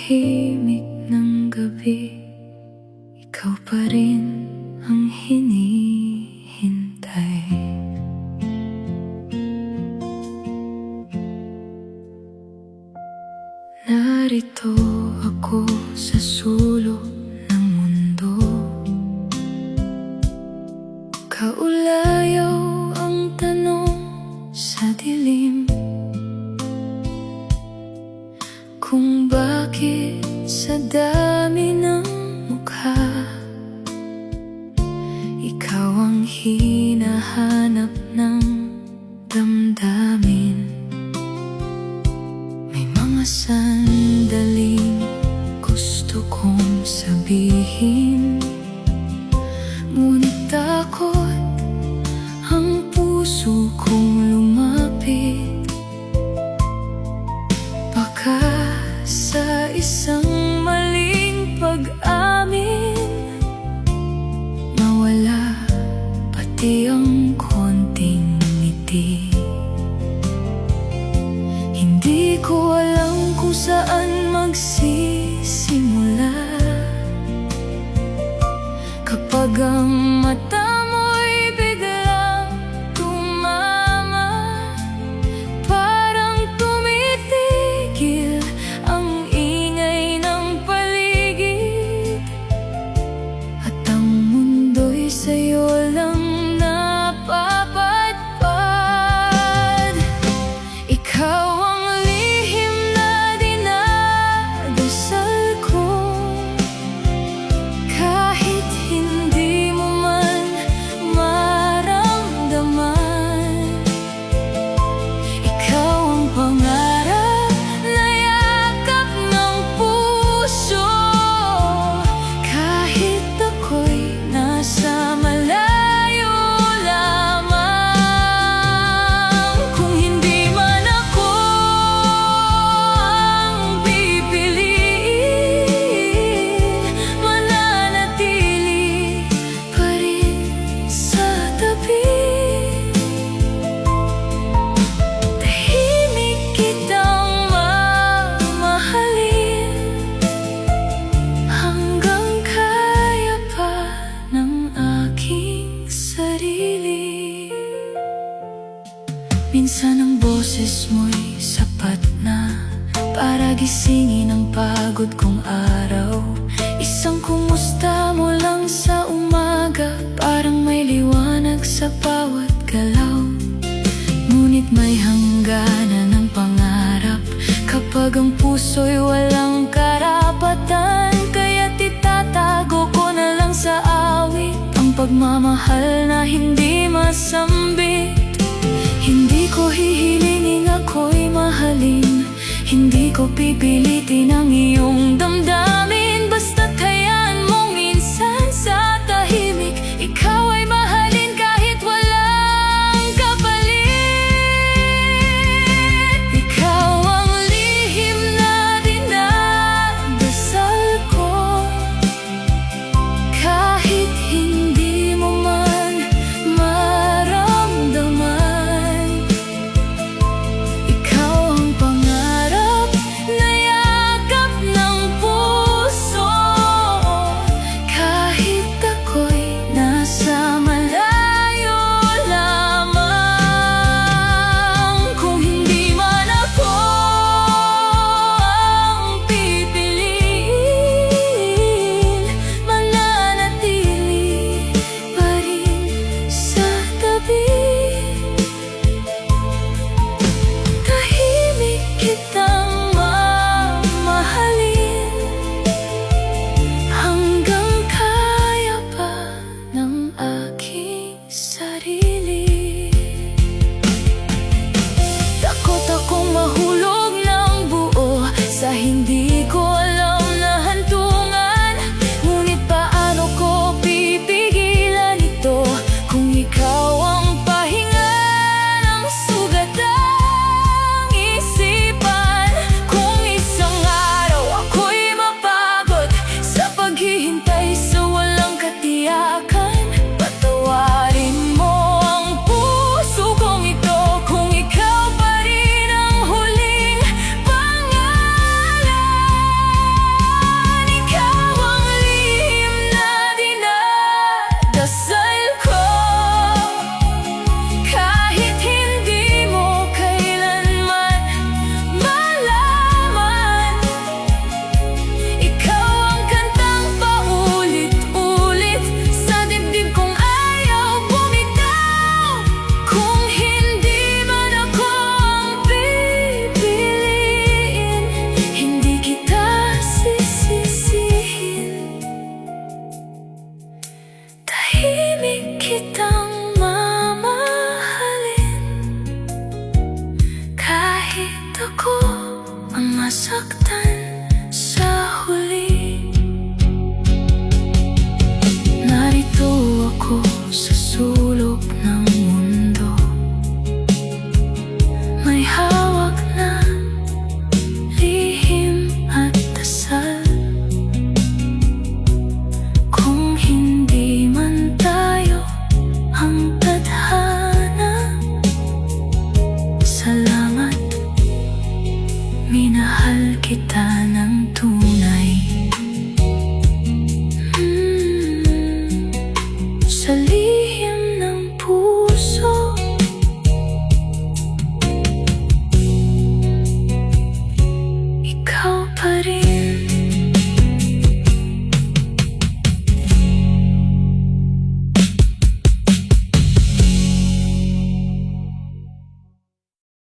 tahimik ng gabi, ikaw pa rin ang hinihintay. Narito ako sa sulok ng mundo, kaulayaw ang tanong sa dilim, kung bakit sa dami ng mukha ikaw ang hinahanap ng damdamin. May mga sandaling gusto kong sabihin, ngunit takot ang puso kong lumapit. Baka sa isang maling pag-amin nawala pati ang konting ngiti. Hindi ko alam kung saan magsisimula kapag ang mata mo'y biglang tumama. Parang tumitigil ang ingay ng paligid, at ang mundo'y sa'yo lang napapadpad. Ikaw ang lihim na dinadasal ko, kahit hindi mo man maramdaman. Ikaw ang pangarap na yakap ng puso, kahit ako'y nasa malayo lamang. Kung hindi man ako ang pipiliin, mananatili pa rin sa tabi. Tahimik kitang mamahalin hanggang kaya pa ng aking sarili. Minsan ang boses mo'y sapat na para gisingin ang pagod kong araw. Isang kumusta mo lang sa umaga, parang may liwanag sa bawat galaw. Ngunit may hangganan ng pangarap kapag ang puso'y walang karapatan. Kaya't itatago ko na lang sa awit ang pagmamahal na hindi masambit. Hindi ko hihilingin ako'y mahalin, hindi ko pipilitin ang iyong damdamin. Basta't hayaan mong minsan sa tahimik ikaw ay mahalin kahit walang kapalit. Ikaw ang lihim na dinadasal ko, kahit hindi mo man maramdaman. Ikaw ang pangarap na yakap ng puso, kahit ako'y nasa ka sa